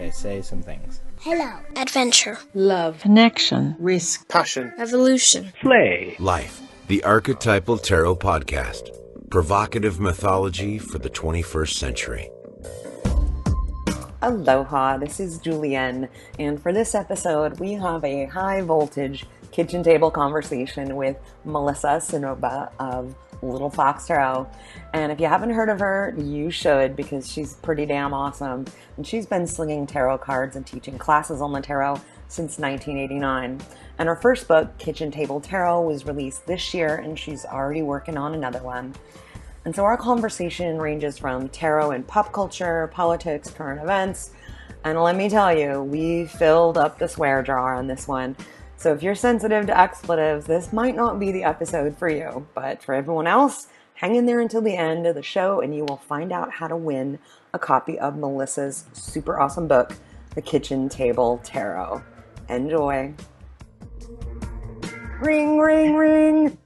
they say some things. Hello. Adventure. Love. Connection. Risk. Passion. Revolution. Play. Life. The Archetypal Tarot Podcast. Provocative mythology for the 21st century. Aloha, this is Julienne, and for this episode, we have a high-voltage kitchen table conversation with Melissa Cynova of Little Fox Tarot. And if you haven't heard of her, you should, because she's pretty damn awesome. And she's been slinging tarot cards and teaching classes on the tarot since 1989. And her first book, Kitchen Table Tarot, was released this year, and she's already working on another one. And so our conversation ranges from tarot and pop culture, politics, current events. And let me tell you, we filled up the swear jar on this one. So if you're sensitive to expletives, this might not be the episode for you. But for everyone else, hang in there until the end of the show and you will find out how to win a copy of Melissa's super awesome book, The Kitchen Table Tarot. Enjoy. Ring, ring, ring.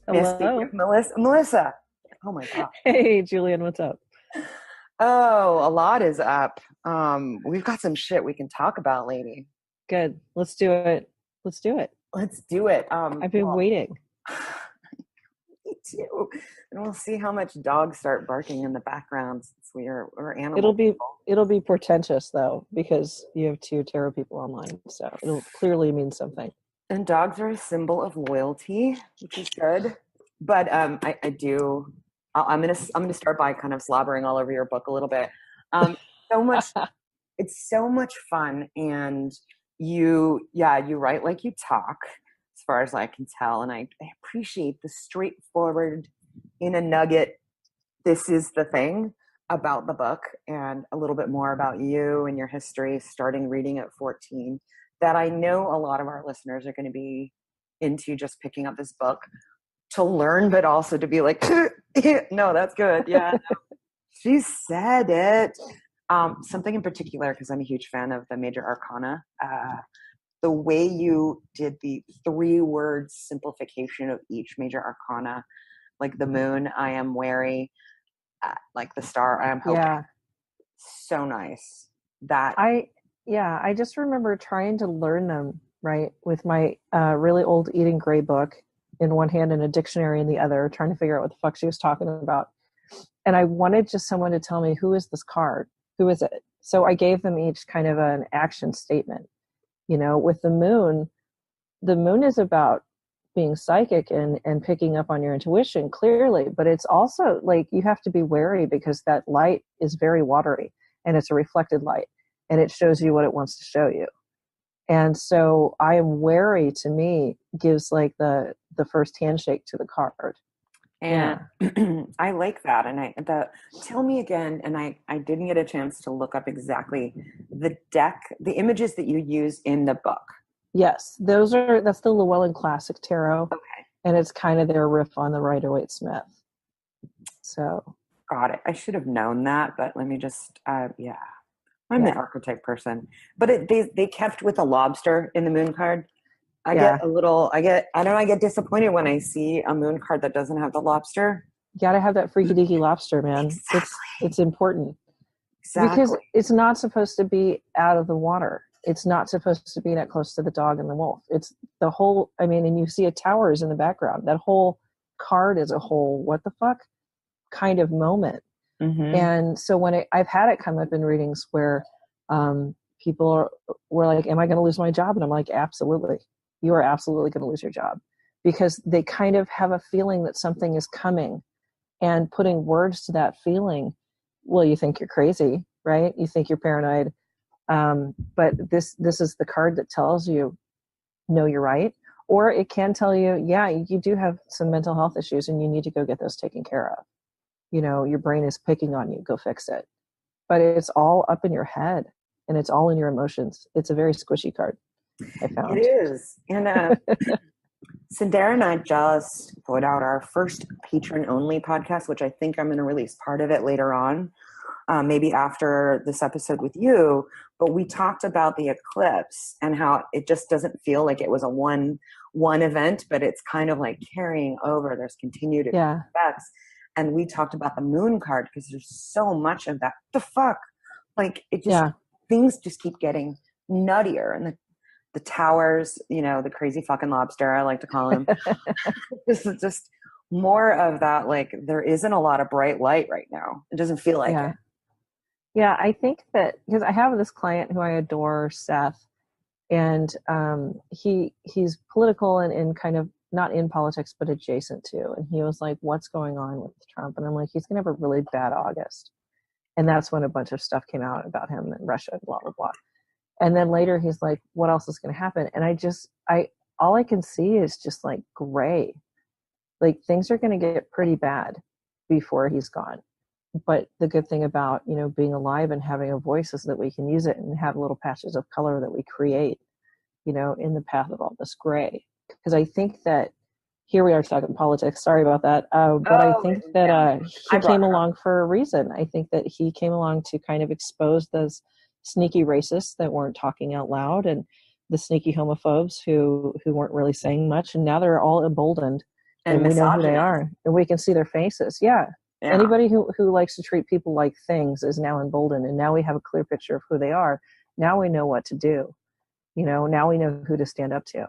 Hello. Melissa. Oh my God. Hey, Julian, what's up? Oh, a lot is up. We've got some shit we can talk about, lady. Good. Let's do it. Let's do it. I've been waiting. Me too. And we'll see how much dogs start barking in the background since we're animals. It'll be portentous though, because you have two tarot people online, so it'll clearly mean something. And dogs are a symbol of loyalty, which is good. But I'm gonna start by kind of slobbering all over your book a little bit. It's so much fun, and you write like you talk, as far as I can tell, and I appreciate the straightforward, in a nugget, this is the thing about the book, and a little bit more about you and your history, starting reading at 14, that I know a lot of our listeners are going to be into just picking up this book to learn, but also to be like, no, that's good. Yeah, she said it. Something in particular, because I'm a huge fan of the major arcana, the way you did the 3-word simplification of each major arcana, like the moon, I am wary, like the star, I am hoping. Yeah. So nice. I just remember trying to learn them, right, with my really old Eating Gray book in one hand and a dictionary in the other, trying to figure out what the fuck she was talking about. And I wanted just someone to tell me, who is this card? Who is it? So I gave them each kind of an action statement. You know, with the moon is about being psychic and picking up on your intuition, clearly, but it's also like you have to be wary because that light is very watery and it's a reflected light and it shows you what it wants to show you. And so I am wary, to me, gives like the first handshake to the card. And I like that. And tell me again, and I didn't get a chance to look up exactly the images that you use in the book. Yes, that's the Llewellyn Classic Tarot. Okay. And it's kind of their riff on the Rider-Waite-Smith. So. Got it. I should have known that, but let me just, I'm the archetype person, but they kept with a lobster in the moon card. I get disappointed when I see a moon card that doesn't have the lobster. You gotta have that freaky deaky lobster, man. Exactly. It's important. Exactly. Because it's not supposed to be out of the water. It's not supposed to be that close to the dog and the wolf. It's the whole, and you see a towers in the background. That whole card is a whole, what the fuck kind of moment. Mm-hmm. And so when I've had it come up in readings where people were like, am I going to lose my job? And I'm like, absolutely. You are absolutely going to lose your job, because they kind of have a feeling that something is coming, and putting words to that feeling. Well, you think you're crazy, right? You think you're paranoid. But this is the card that tells you, no, you're right. Or it can tell you, yeah, you do have some mental health issues and you need to go get those taken care of. You know, your brain is picking on you, go fix it. But it's all up in your head and it's all in your emotions. It's a very squishy card, I found. It is. And Sindara and I just put out our first Patron-only podcast, which I think I'm going to release part of it later on, maybe after this episode with you. But we talked about the eclipse and how it just doesn't feel like it was a one event, but it's kind of like carrying over. There's continued effects. And we talked about the moon card because there's so much of that. The fuck? Like, it just things just keep getting nuttier, and the towers, the crazy fucking lobster, I like to call him. This is just more of that, like, there isn't a lot of bright light right now. It doesn't feel like it. Yeah, I think that because I have this client who I adore, Seth, and he's political and kind of not in politics, but adjacent to. And he was like, what's going on with Trump? And I'm like, he's going to have a really bad August. And that's when a bunch of stuff came out about him and Russia and blah, blah, blah. And then later he's like, what else is going to happen? And all I can see is just like gray. Like things are going to get pretty bad before he's gone. But the good thing about, being alive and having a voice is that we can use it and have little patches of color that we create, in the path of all this gray. Because I think that here we are talking politics. Sorry about that. But I think that he came along for a reason. I think that he came along to kind of expose those sneaky racists that weren't talking out loud, and the sneaky homophobes who weren't really saying much. And now they're all emboldened, and we know who they are, and we can see their faces. Yeah. Anybody who likes to treat people like things is now emboldened, and now we have a clear picture of who they are. Now we know what to do. Now we know who to stand up to.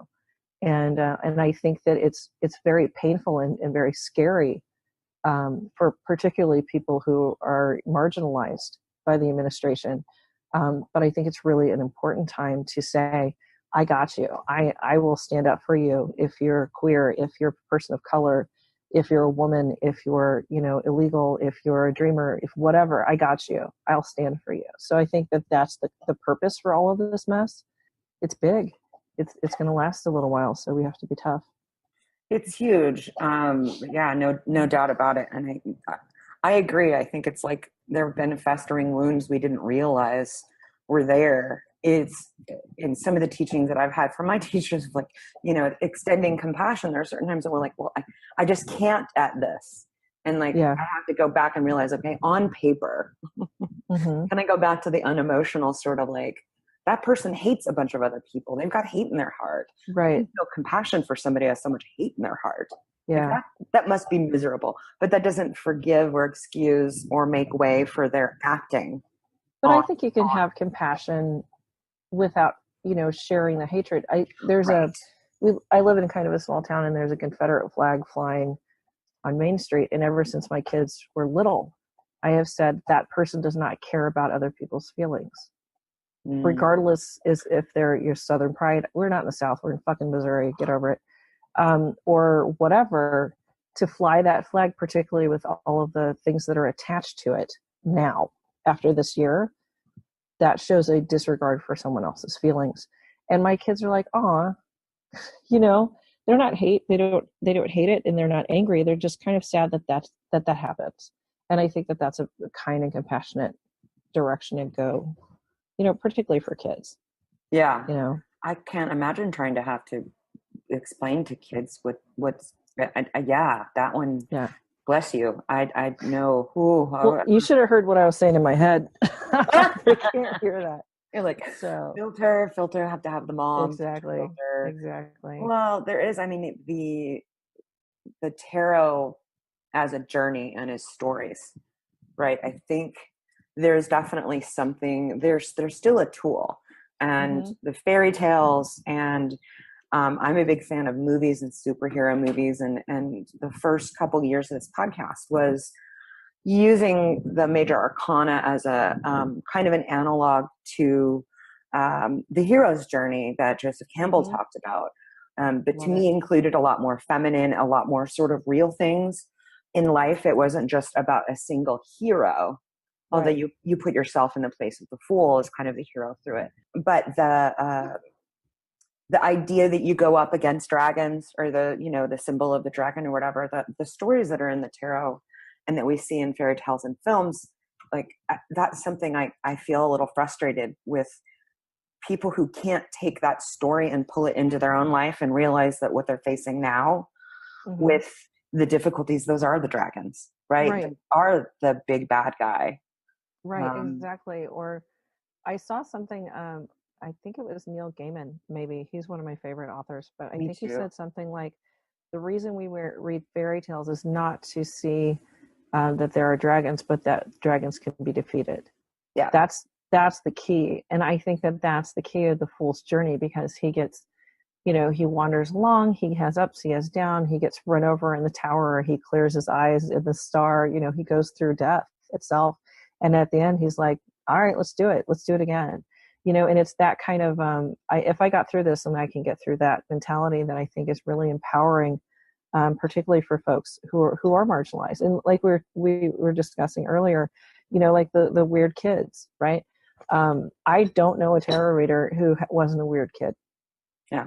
And I think that it's very painful and very scary for particularly people who are marginalized by the administration. But I think it's really an important time to say, I got you. I will stand up for you if you're queer, if you're a person of color, if you're a woman, if you're, illegal, if you're a dreamer, if whatever, I got you. I'll stand for you. So I think that that's the purpose for all of this mess. It's big. It's going to last a little while, so we have to be tough. It's huge. No doubt about it. And I agree. I think it's like there have been festering wounds we didn't realize were there. It's in some of the teachings that I've had from my teachers, like, extending compassion. There are certain times that we're like, well, I just can't at this. And I have to go back and realize, okay, on paper, can I go back to the unemotional sort of like, that person hates a bunch of other people. They've got hate in their heart. Right. No compassion for somebody who has so much hate in their heart. Yeah. That must be miserable. But that doesn't forgive or excuse or make way for their acting. But I think you can have compassion without, sharing the hatred. I live in kind of a small town, and there's a Confederate flag flying on Main Street. And ever since my kids were little, I have said that person does not care about other people's feelings. Regardless if they're your Southern pride. We're not in the South. We're in fucking Missouri. Get over it. Or whatever, to fly that flag, particularly with all of the things that are attached to it now, after this year, that shows a disregard for someone else's feelings. And my kids are like, aw, they're not hate. They don't hate it, and they're not angry. They're just kind of sad that happens. And I think that that's a kind and compassionate direction to go. Particularly for kids. Yeah. I can't imagine trying to have to explain to kids what's that one. Yeah. Bless you. I know. Well, you should have heard what I was saying in my head. I can't hear that. You're like, filter, have to have the mom. Exactly. Filter. Exactly. Well, there is, the tarot as a journey and as stories, right? I think there's definitely something, there's still a tool, and the fairy tales, and I'm a big fan of movies and superhero movies, and the first couple years of this podcast was using the major arcana as a kind of an analog to the hero's journey that Joseph Campbell talked about, but to me included a lot more feminine, a lot more sort of real things in life. It wasn't just about a single hero. Although you put yourself in the place of the fool as kind of the hero through it. But the idea that you go up against dragons, or the symbol of the dragon or whatever, the stories that are in the tarot and that we see in fairy tales and films, like that's something I feel a little frustrated with people who can't take that story and pull it into their own life and realize that what they're facing now with the difficulties, those are the dragons, right? They are the big bad guy. Right, exactly. Or I saw something, I think it was Neil Gaiman, maybe. He's one of my favorite authors, but I think he said something like, the reason we read fairy tales is not to see that there are dragons, but that dragons can be defeated. Yeah. That's that's the key. And I think that that's the key of the fool's journey, because he gets, he wanders along, he has ups, he has down, he gets run over in the tower, he clears his eyes in the star, he goes through death itself. And at the end, he's like, all right, let's do it. Let's do it again. And it's that kind of, if I got through this, then I can get through that mentality that I think is really empowering, particularly for folks who are marginalized. And like we were discussing earlier, like the weird kids, right? I don't know a tarot reader who wasn't a weird kid. Yeah.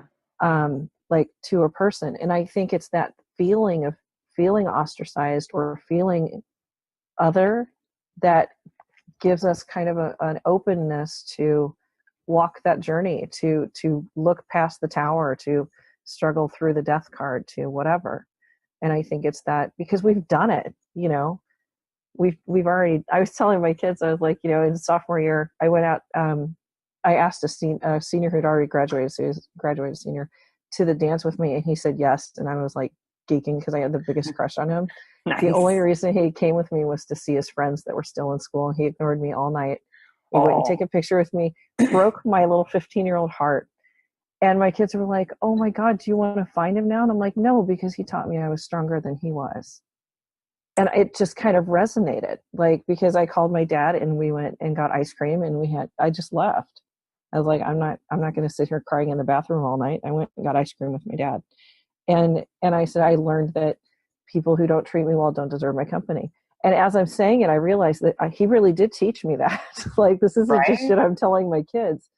Like to a person. And I think it's that feeling of feeling ostracized or feeling other that gives us kind of an openness to walk that journey, to look past the tower, to struggle through the death card, to whatever. And I think it's that because we've done it, we've already, I was telling my kids, I was like, in sophomore year, I went out, I asked a senior who'd already graduated, so he was graduated senior, to the dance with me, and he said yes. And I was like geeking because I had the biggest crush on him. Nice. The only reason he came with me was to see his friends that were still in school, and he ignored me all night. He wouldn't take a picture with me, broke my little 15-year-old heart. And my kids were like, oh my God, do you want to find him now? And I'm like, no, because he taught me I was stronger than he was. And it just kind of resonated, like, because I called my dad and we went and got ice cream, and I just left. I was like, I'm not going to sit here crying in the bathroom all night. I went and got ice cream with my dad. And I said, I learned that people who don't treat me well don't deserve my company. And as I'm saying it, I realized that he really did teach me that. Like, this isn't just shit I'm telling my kids.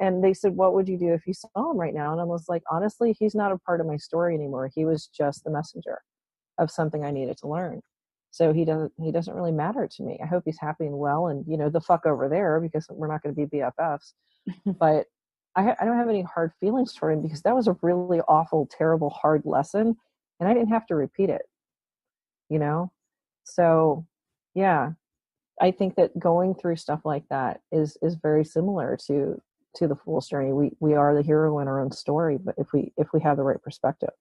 And they said, what would you do if you saw him right now? And I was like, honestly, he's not a part of my story anymore. He was just the messenger of something I needed to learn. So he doesn't really matter to me. I hope he's happy and well, and the fuck over there, because we're not going to be BFFs. But I don't have any hard feelings toward him, because that was a really awful, terrible, hard lesson, and I didn't have to repeat it. So yeah, I think that going through stuff like that is very similar to the fool's journey. We are the hero in our own story, but if we have the right perspective.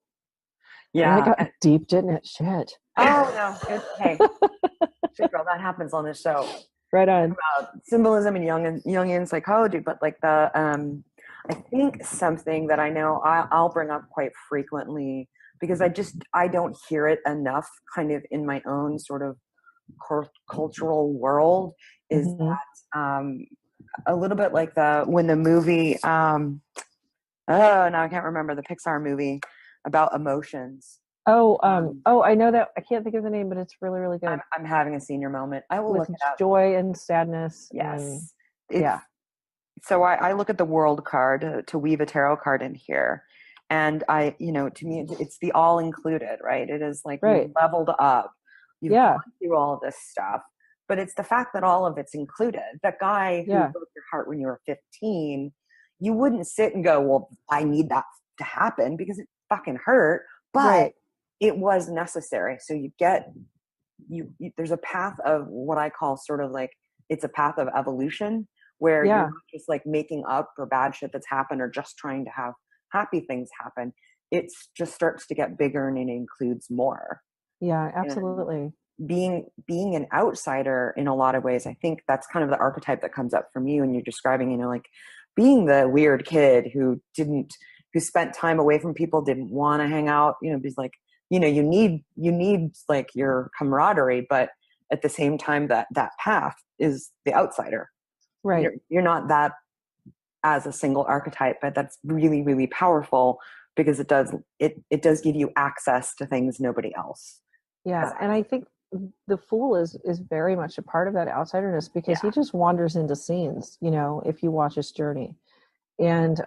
Yeah. And it got deep, didn't it? Shit. Oh no. Hey. Shit, girl, that happens on this show. Right on. About symbolism and Jungian psychology, but like I think something that I know I'll bring up quite frequently, because I don't hear it enough kind of in my own sort of cultural world, is that a little bit like when the movie now I can't remember, the Pixar movie about emotions. I know that. I can't think of the name, but it's really, really good. I'm having a senior moment. I will look it up. Joy and sadness. Yes. Yeah. So I look at the world card to weave a tarot card in here. And to me, it's the all included, right? It is like you've leveled up. You've gone through all of this stuff. But it's the fact that all of it's included. That guy who broke your heart when you were 15, you wouldn't sit and go, well, I need that to happen, because it fucking hurt. But it was necessary. So you there's a path of what I call sort of like, it's a path of evolution, where you're not just like making up for bad shit that's happened or just trying to have happy things happen. It just starts to get bigger, and it includes more. Yeah, absolutely. And being an outsider in a lot of ways, I think that's kind of the archetype that comes up from you, and you're describing, like being the weird kid who spent time away from people, didn't want to hang out, because like, you need like your camaraderie, but at the same time that path is the outsider. Right. You're not that as a single archetype, but that's really, really powerful, because it does give you access to things nobody else. Yeah. And I think the fool is very much a part of that outsiderness, because he just wanders into scenes, if you watch his journey. And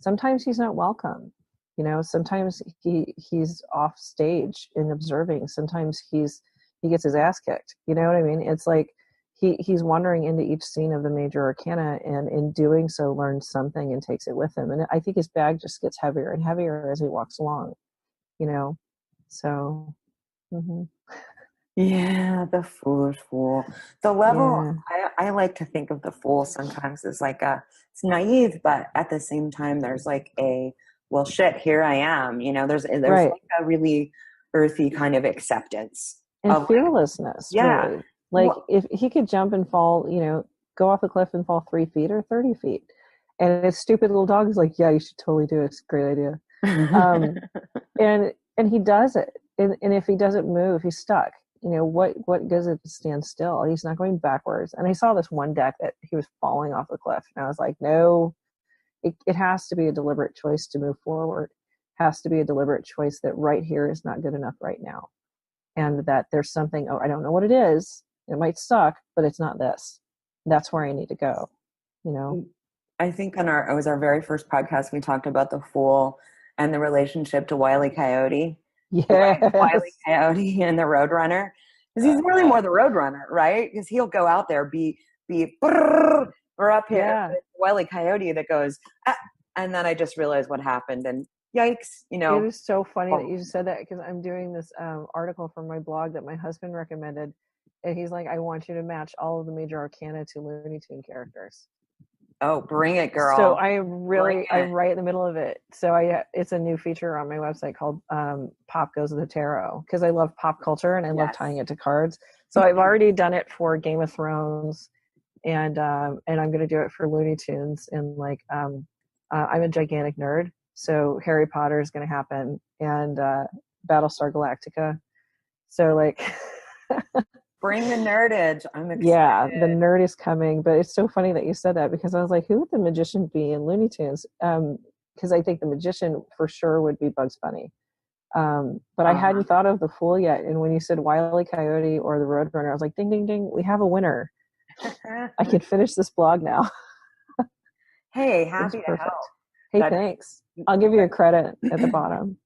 sometimes he's not welcome. Sometimes he's off stage in observing. Sometimes he gets his ass kicked. You know what I mean? It's like he's wandering into each scene of the major arcana, and in doing so learns something and takes it with him. And I think his bag just gets heavier and heavier as he walks along. So. Mm-hmm. Yeah, the foolish fool. The level, I like to think of the fool sometimes as like it's naive, but at the same time, there's like well, shit, here I am. There's like a really earthy kind of acceptance. And fearlessness. Really. Like, if he could jump and fall, go off the cliff and fall 3 feet or 30 feet? And his stupid little dog is like, yeah, you should totally do it. It's a great idea. And he does it. And if he doesn't move, he's stuck. You know, what goes it to stand still? He's not going backwards. And I saw this one deck that he was falling off the cliff. And I was like, no, it has to be a deliberate choice to move forward. Has to be a deliberate choice that right here is not good enough right now. And that there's something, I don't know what it is. It might suck, but it's not this. That's where I need to go, you know? I think it was our very first podcast, we talked about the Fool and the relationship to Wile E. Coyote. Yeah, Wile E. Coyote and the Roadrunner. Because he's really more the Roadrunner, right? Because he'll go out there, be or up here. Yeah. Wile E. Coyote that goes, and then I just realized what happened, and yikes, you know. It is so funny that you just said that, because I'm doing this article from my blog that my husband recommended, and he's like, I want you to match all of the major arcana to Looney Tune characters. Oh, bring it, girl. So I'm right in the middle of it. So it's a new feature on my website called Pop Goes the Tarot, because I love pop culture and I love tying it to cards. So I've already done it for Game of Thrones, and I'm going to do it for Looney Tunes. And like, I'm a gigantic nerd, so Harry Potter is going to happen, and Battlestar Galactica. So like, bring the nerdage. I'm excited. Yeah, the nerd is coming. But it's so funny that you said that, because I was like, who would the magician be in Looney Tunes? Because I think the magician for sure would be Bugs Bunny. But I hadn't thought of the Fool yet. And when you said Wile E. Coyote or the Roadrunner, I was like, ding, ding, ding, we have a winner. I can finish this blog now. Hey, happy to help. Hey, thanks. I'll give you a credit at the bottom.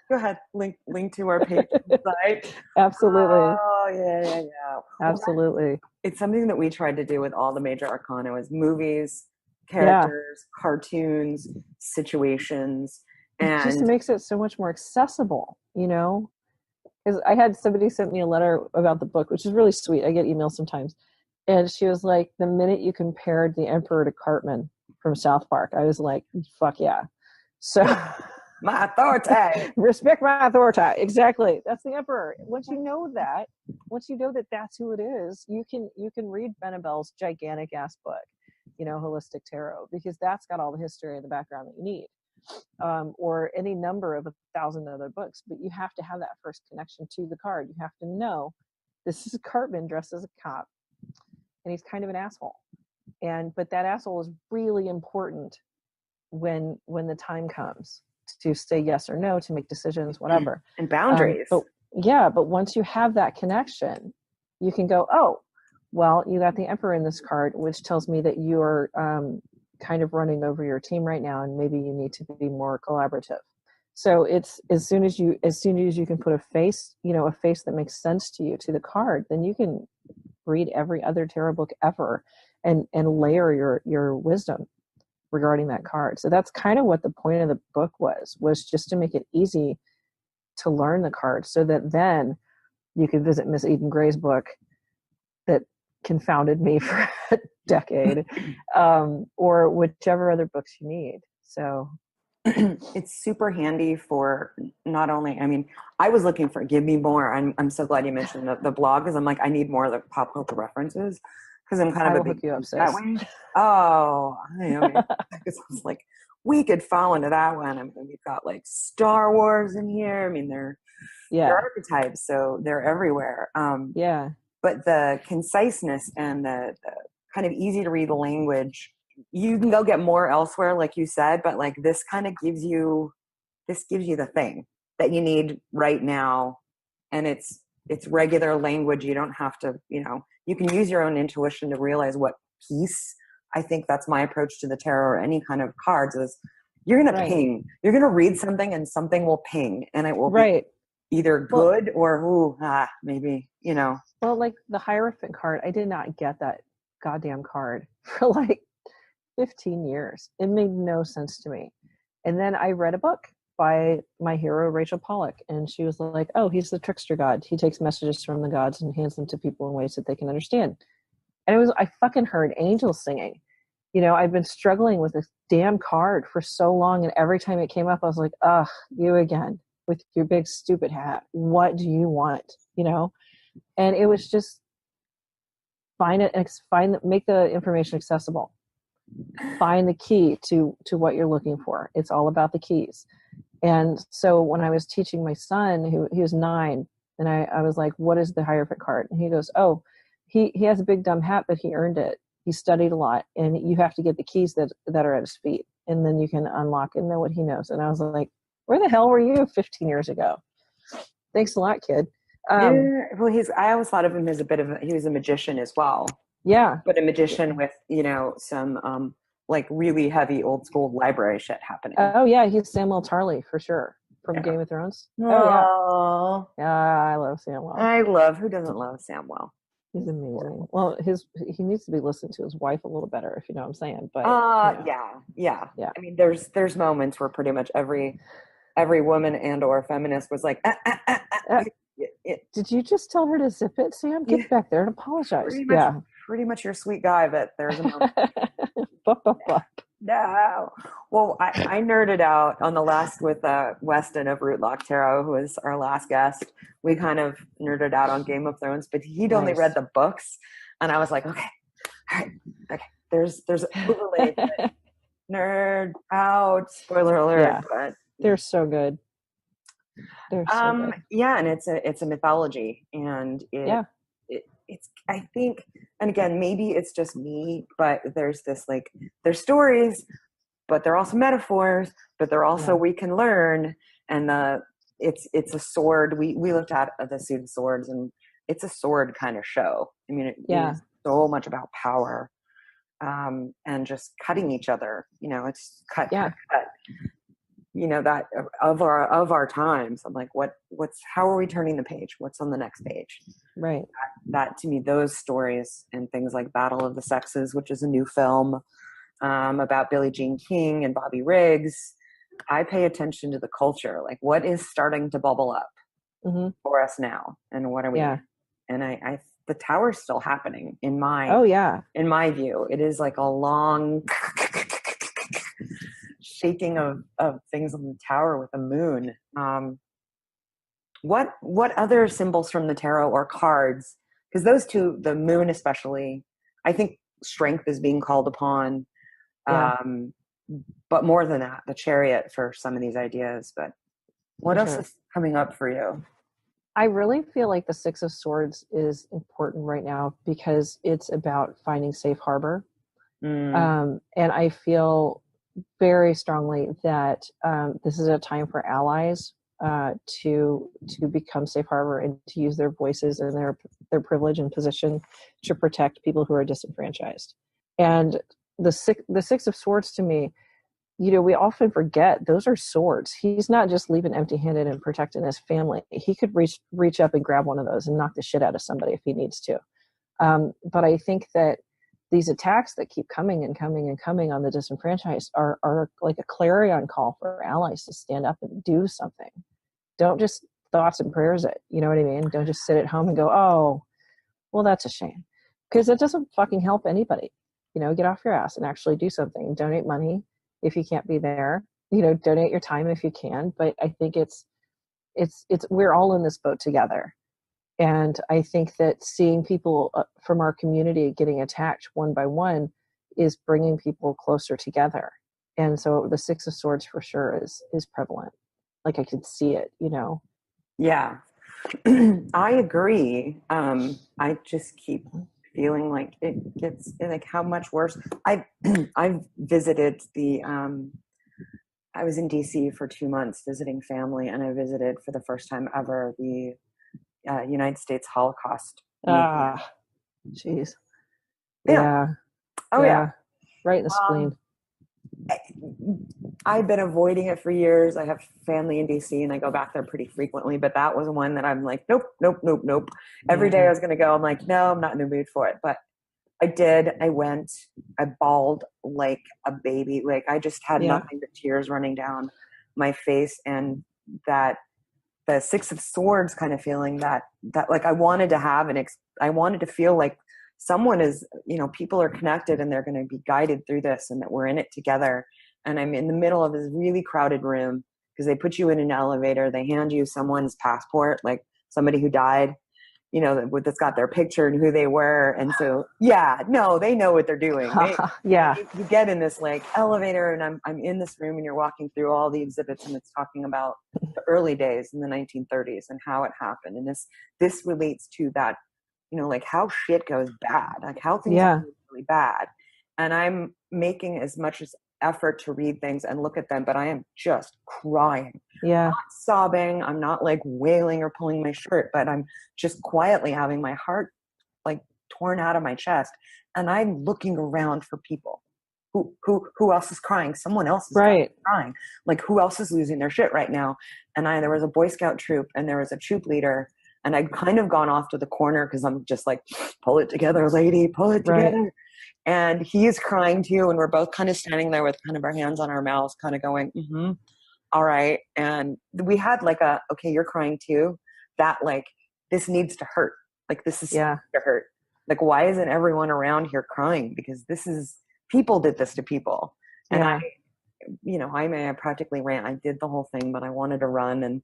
Go ahead. Link to our page site. Absolutely. Oh, yeah. Absolutely. It's something that we tried to do with all the major arcana, was movies, characters, cartoons, situations. And it just makes it so much more accessible, you know? Because I had somebody sent me a letter about the book, which is really sweet. I get emails sometimes. And she was like, the minute you compared the Emperor to Cartman from South Park, I was like, fuck yeah. So... my authority. Respect my authority. Exactly. That's the Emperor. Once you know that that's who it is, you can read Benabel's gigantic ass book, you know, Holistic Tarot, because that's got all the history and the background that you need. Or any number of 1,000 other books, but you have to have that first connection to the card. You have to know this is Cartman dressed as a cop, and he's kind of an asshole. But that asshole is really important when the time comes to say yes or no, to make decisions, whatever. And boundaries. But once you have that connection, you can go, oh, well, you got the Emperor in this card, which tells me that you're kind of running over your team right now, and maybe you need to be more collaborative. So it's as soon as you can put a face that makes sense to you to the card, then you can read every other tarot book ever and layer your wisdom regarding that card. So that's kind of what the point of the book was just to make it easy to learn the card, so that then you could visit Miss Eden Gray's book that confounded me for a decade, or whichever other books you need. So it's super handy for not only, I mean, I was looking for, give me more. I'm so glad you mentioned the blog, because I'm like, I need more of the pop culture references, because I'm kind of a big that way. Oh, I know. Because I was like, we could fall into that one. I mean, we've got like Star Wars in here. I mean, they're archetypes, so they're everywhere. But the conciseness and the kind of easy to read language, you can go get more elsewhere, like you said, but like this kind of gives you the thing that you need right now. And it's regular language. You don't have to, you know, you can use your own intuition to realize what piece. I think that's my approach to the tarot or any kind of cards is you're going to ping. You're going to read something and something will ping, and it will be either good or maybe, you know. Well, like the Hierophant card, I did not get that goddamn card for like 15 years. It made no sense to me. And then I read a book by my hero, Rachel Pollack, and she was like, oh, he's the trickster god. He takes messages from the gods and hands them to people in ways that they can understand. And I fucking heard angels singing. You know, I've been struggling with this damn card for so long, and every time it came up, I was like, ugh, you again with your big stupid hat. What do you want? You know? And it was just make the information accessible. Find the key to what you're looking for. It's all about the keys. And so when I was teaching my son, who he was 9, and I was like, what is the Hierophant card? And he goes, oh, he has a big dumb hat, but he earned it. He studied a lot, and you have to get the keys that are at his feet, and then you can unlock and know what he knows. And I was like, where the hell were you 15 years ago? Thanks a lot, kid. Well, I always thought of him as he was a magician as well. Yeah. But a magician with, some like really heavy old school library shit happening. Oh yeah, he's Samuel Tarly for sure from Game of Thrones. Oh yeah, I love Samuel. Who doesn't love Samuel? He's amazing. Well, he needs to be listened to his wife a little better, if you know what I'm saying. But yeah. I mean, there's moments where pretty much every woman and or feminist was like, did you just tell her to zip it, Sam? Get back there and apologize. Pretty much your sweet guy, but there's a moment. No. Well, I nerded out on the last with Weston of Rootlock Tarot, who was our last guest. We kind of nerded out on Game of Thrones, but he'd only read the books, and I was like, okay, all right, okay. There's overlay nerd out. Spoiler alert, but they're so good. They're so good. Yeah, and it's a mythology, and it's I think, and again, maybe it's just me, but there's this there's stories, but they're also metaphors, but they're also we can learn, and it's a sword. We looked at the Suit of Swords, and it's a sword kind of show. I mean, it's so much about power, and just cutting each other. It's cut. That of our times. I'm like, how are we turning the page? What's on the next page? Right. That to me, those stories and things like Battle of the Sexes, which is a new film about Billie Jean King and Bobby Riggs. I pay attention to the culture, like what is starting to bubble up for us now, and what are we? And I the tower's still happening in my in my view. It is like a long shaking of things on the tower with the moon. What other symbols from the tarot or cards? Because those two, the moon especially, I think strength is being called upon. But more than that, the Chariot for some of these ideas. But what else is coming up for you? I really feel like the Six of Swords is important right now because it's about finding safe harbor. And I feel very strongly that this is a time for allies to become safe harbor and to use their voices and their privilege and position to protect people who are disenfranchised. And the Six of Swords, to me, we often forget those are swords. He's not just leaving empty-handed and protecting his family. He could reach up and grab one of those and knock the shit out of somebody if he needs to. But I think that these attacks that keep coming and coming and coming on the disenfranchised are like a clarion call for allies to stand up and do something. Don't just thoughts and prayers it. You know what I mean? Don't just sit at home and go, oh, well, that's a shame. Because it doesn't fucking help anybody. Get off your ass and actually do something. Donate money if you can't be there. Donate your time if you can. But I think it's we're all in this boat together. And I think that seeing people from our community getting attacked one by one is bringing people closer together. And so the Six of Swords for sure is prevalent. Like I could see it, Yeah, I agree. I just keep feeling like it gets like how much worse. I've visited I was in DC for 2 months visiting family, and I visited for the first time ever the United States Holocaust. Jeez. Yeah. Oh yeah. Right in the spleen. I've been avoiding it for years. I have family in DC and I go back there pretty frequently, but that was one that I'm like, nope. Every day I was going to go, I'm like, no, I'm not in the mood for it. But I did. I went, I bawled like a baby. Like I just had nothing but tears running down my face. And that the Six of Swords kind of feeling that like I wanted to have I wanted to feel like someone is, people are connected and they're going to be guided through this and that we're in it together. And I'm in the middle of this really crowded room because they put you in an elevator. They hand you someone's passport, like somebody who died. that's got their picture and who they were. And so, yeah, no, they know what they're doing. Yeah. You get in this like elevator and I'm in this room and you're walking through all the exhibits and it's talking about the early days in the 1930s and how it happened. And this relates to that, like how shit goes bad, like how things are really bad. And I'm making as much as effort to read things and look at them, but I am just crying. Yeah. I'm not sobbing. I'm not like wailing or pulling my shirt, but I'm just quietly having my heart like torn out of my chest. And I'm looking around for people who else is crying. Someone else is crying. Like who else is losing their shit right now? And there was a Boy Scout troop and there was a troop leader. And I'd kind of gone off to the corner because I'm just like, pull it together, lady, pull it together. Right. And he is crying too. And we're both kind of standing there with kind of our hands on our mouths, kind of going, all right. And we had like okay, you're crying too. That like, this needs to hurt. Like this is to hurt. Like, why isn't everyone around here crying? Because people did this to people. And I practically ran. I did the whole thing, but I wanted to run. And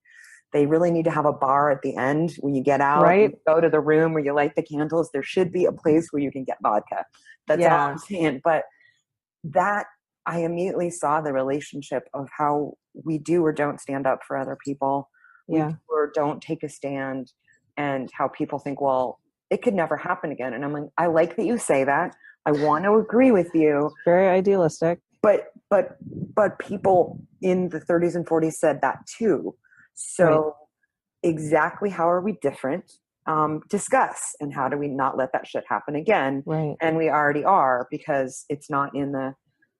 they really need to have a bar at the end when you get out, you go to the room where you light the candles. There should be a place where you can get vodka. That's all I'm saying. But that I immediately saw the relationship of how we do or don't stand up for other people. We do or don't take a stand, and how people think, well, it could never happen again. And I'm like, I like that you say that. I want to agree with you. Very idealistic. But people in the 30s and 40s said that too. So exactly how are we different? Discuss, and how do we not let that shit happen again? Right. And we already are, because it's not in the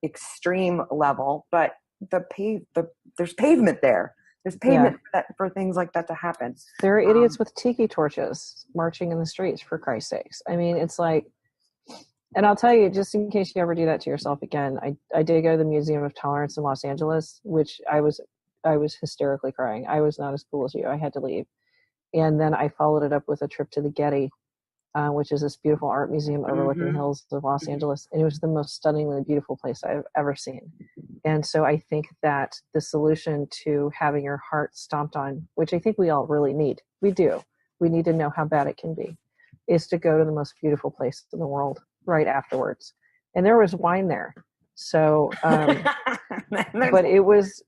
extreme level, but there's pavement there. There's pavement for things like that to happen. There are idiots with tiki torches marching in the streets, for Christ's sakes. I mean, it's like, and I'll tell you, just in case you ever do that to yourself again, I did go to the Museum of Tolerance in Los Angeles, which I was hysterically crying. I was not as cool as you. I had to leave. And then I followed it up with a trip to the Getty, which is this beautiful art museum overlooking the hills of Los Angeles. And it was the most stunningly beautiful place I've ever seen. And so I think that the solution to having your heart stomped on, which I think we all really need, we need to know how bad it can be, is to go to the most beautiful place in the world right afterwards. And there was wine there. So, but it was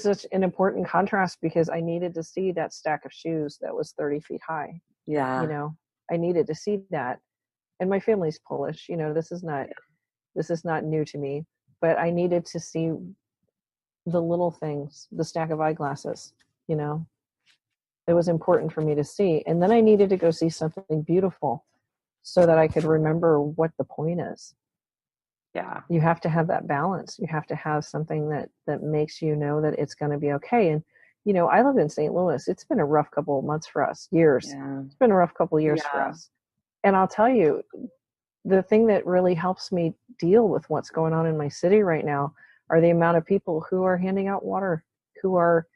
such an important contrast, because I needed to see that stack of shoes that was 30 feet high. Yeah. I needed to see that. And my family's Polish, this is not new to me, but I needed to see the little things, the stack of eyeglasses, it was important for me to see. And then I needed to go see something beautiful so that I could remember what the point is. Yeah. You have to have that balance. You have to have something that makes you know that it's going to be okay. And, I live in St. Louis. It's been a rough couple of months for us, years. Yeah. It's been a rough couple of years for us. And I'll tell you, the thing that really helps me deal with what's going on in my city right now are the amount of people who are handing out water, who are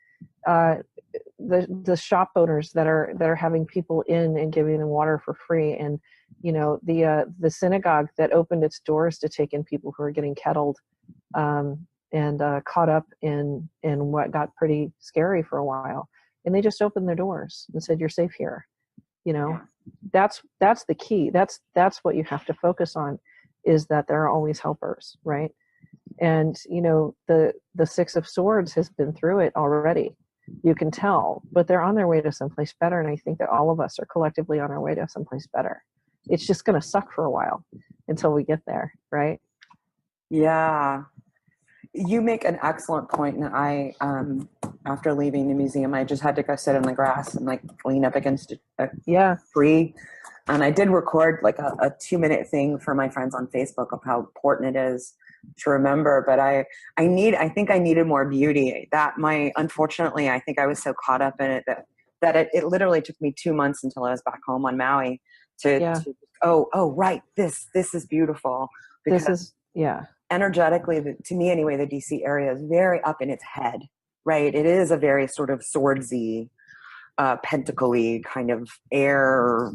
the shop owners that are having people in and giving them water for free. And, the synagogue that opened its doors to take in people who are getting kettled, and caught up in what got pretty scary for a while. And they just opened their doors and said, you're safe here. That's the key. That's what you have to focus on, is that there are always helpers, right? And, the Six of Swords has been through it already. You can tell, but they're on their way to someplace better. And I think that all of us are collectively on our way to someplace better. It's just going to suck for a while until we get there, right? Yeah. You make an excellent point. And I, after leaving the museum, I just had to go sit in the grass and like lean up against a tree. And I did record like a 2-minute thing for my friends on Facebook of how important it is to remember. But I think I needed more beauty. Unfortunately, I think I was so caught up in it that it literally took me 2 months until I was back home on Maui to right, this is beautiful. Because energetically, to me anyway, the DC area is very up in its head, right? It is a very sort of swordsy, pentacle-y kind of air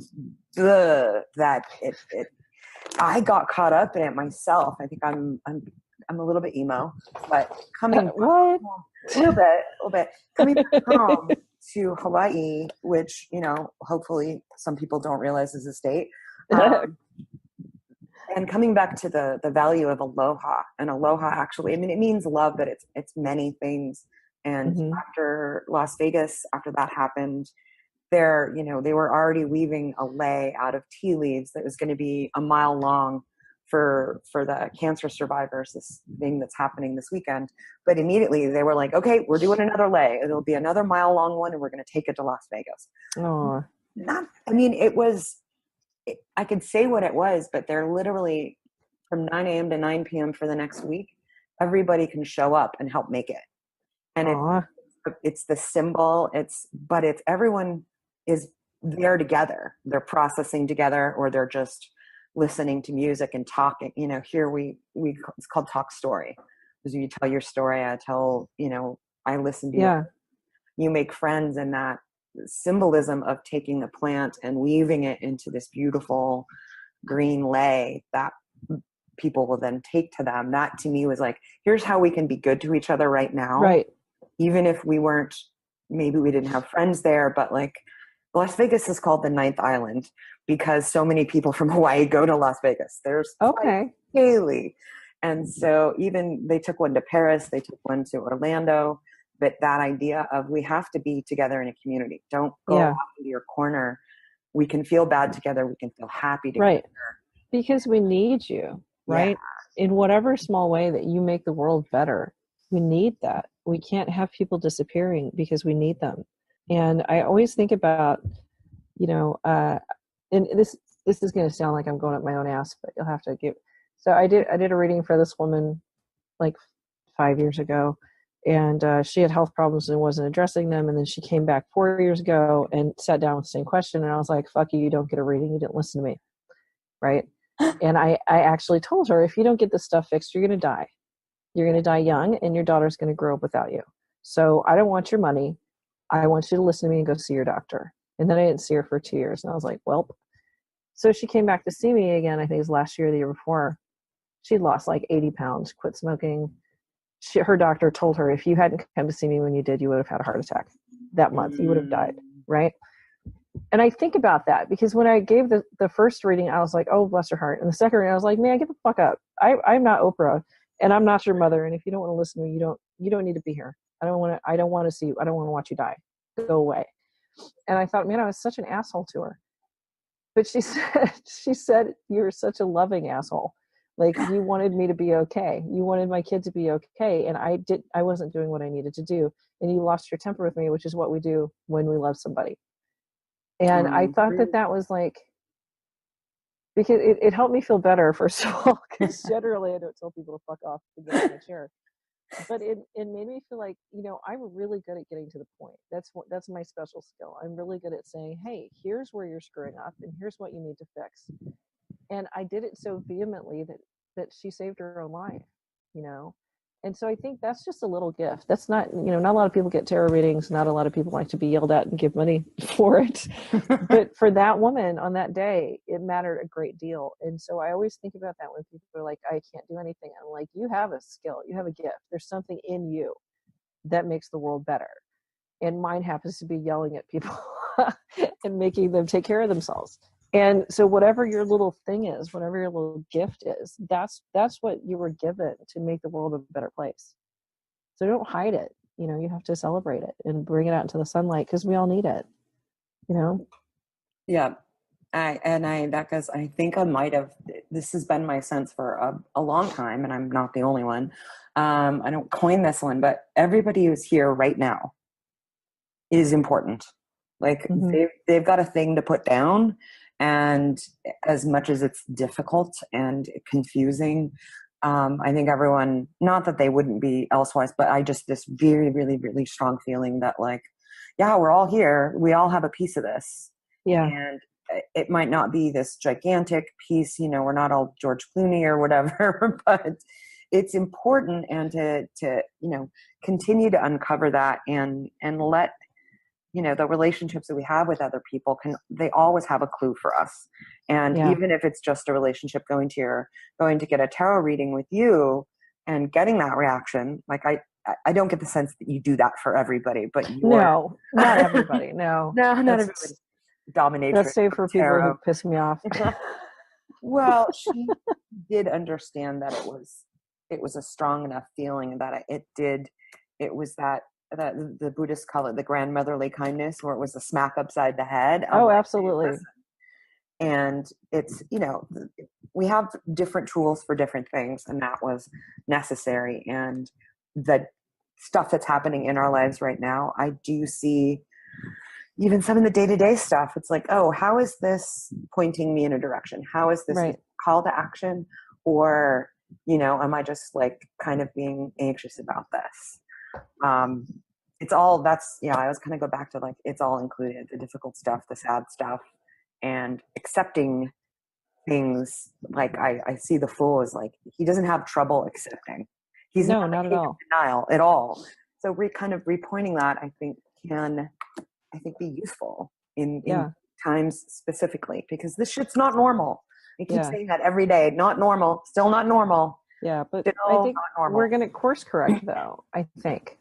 that it I got caught up in it myself. I think I'm a little bit emo, but coming what? a little bit coming back home to Hawaii, which, hopefully some people don't realize is a state. And coming back to the value of aloha, and aloha actually, it means love, but it's many things. And after Las Vegas, after that happened, they were already weaving a lei out of tea leaves that was going to be a mile long for the cancer survivors, this thing that's happening this weekend. But immediately they were like, okay, we're doing another lei. It'll be another mile long one, and we're going to take it to Las Vegas. Oh, I could say what it was, but they're literally from 9 a.m. to 9 p.m. for the next week. Everybody can show up and help make it. And it's the symbol. But everyone is there together. They're processing together, or they're just listening to music and talking. Here it's called Talk Story. Because you tell your story, I tell, I listen to you. You make friends, and that symbolism of taking the plant and weaving it into this beautiful green lei that people will then take to them. That to me was like, here's how we can be good to each other right now. Right. Even if maybe we didn't have friends there, but like Las Vegas is called the ninth island because so many people from Hawaii go to Las Vegas. There's daily. And so even they took one to Paris, they took one to Orlando. But that idea of we have to be together in a community. Don't go off into your corner. We can feel bad together. We can feel happy together. Right. Because we need you, right? Yeah. In whatever small way that you make the world better, we need that. We can't have people disappearing because we need them. And I always think about, and this is going to sound like I'm going up my own ass, but you'll have to give. So I did a reading for this woman like 5 years ago. And she had health problems and wasn't addressing them. And then she came back 4 years ago and sat down with the same question. And I was like, fuck you, you don't get a reading. You didn't listen to me. Right. And I actually told her, if you don't get this stuff fixed, you're going to die. You're going to die young, and your daughter's going to grow up without you. So I don't want your money. I want you to listen to me and go see your doctor. And then I didn't see her for 2 years. And I was like, well, so she came back to see me again. I think it was last year or the year before. She'd lost like 80 pounds, quit smoking. Her doctor told her, if you hadn't come to see me when you did, you would have had a heart attack that month. You would have died, right? And I think about that because when I gave the first reading, I was like, oh, bless her heart. And the second reading, I was like, man, get the fuck up. I'm not Oprah, and I'm not your mother. And if you don't want to listen to me, you don't need to be here. I don't want to see you. I don't want to watch you die. Go away. And I thought, man, I was such an asshole to her. But she said, you're such a loving asshole. Like, you wanted me to be okay. You wanted my kid to be okay. And I wasn't doing what I needed to do. And you lost your temper with me, which is what we do when we love somebody. And I thought that was like, because it helped me feel better, first of all, because generally I don't tell people to fuck off to get in the chair. But it made me feel like, I'm really good at getting to the point. That's my special skill. I'm really good at saying, hey, here's where you're screwing up and here's what you need to fix. And I did it so vehemently that she saved her own life, And so I think that's just a little gift. That's not, not a lot of people get tarot readings. Not a lot of people like to be yelled at and give money for it. But for that woman on that day, it mattered a great deal. And so I always think about that when people are like, I can't do anything. I'm like, you have a skill. You have a gift. There's something in you that makes the world better. And mine happens to be yelling at people and making them take care of themselves. And so whatever your little thing is, whatever your little gift is, that's what you were given to make the world a better place. So don't hide it. You have to celebrate it and bring it out into the sunlight because we all need it, Yeah. Because I think I might have, this has been my sense for a long time, and I'm not the only one. I don't coin this one, but everybody who's here right now is important. Like they've got a thing to put down. And as much as it's difficult and confusing, I think everyone, not that they wouldn't be elsewise, but I just, this very, really, really strong feeling that like, yeah, we're all here. We all have a piece of this. Yeah. And it might not be this gigantic piece, we're not all George Clooney or whatever, but it's important, and to continue to uncover that and let, the relationships that we have with other people they always have a clue for us. And even if it's just a relationship, going to get a tarot reading with you and getting that reaction, like I don't get the sense that you do that for everybody, but no, not everybody. No, no, not everybody. Dominatrix. That's safe for people who piss me off. Well, she did understand that it was a strong enough feeling that it was that the Buddhists call it the grandmotherly kindness, where it was a smack upside the head. Oh, absolutely. And it's, we have different tools for different things, and that was necessary. And the stuff that's happening in our lives right now, I do see even some of the day-to-day stuff. It's like, oh, how is this pointing me in a direction? How is this a call to action? Or, am I just like kind of being anxious about this? It's all, I always kind of go back to like, it's all included, the difficult stuff, the sad stuff, and accepting things. Like I see the Fool as like, he doesn't have trouble accepting. He's not at all denial at all. So kind of repointing that, I think can be useful in times specifically, because this shit's not normal. I keep saying that every day. Not normal, still not normal. Yeah, but I think we're going to course correct though. I think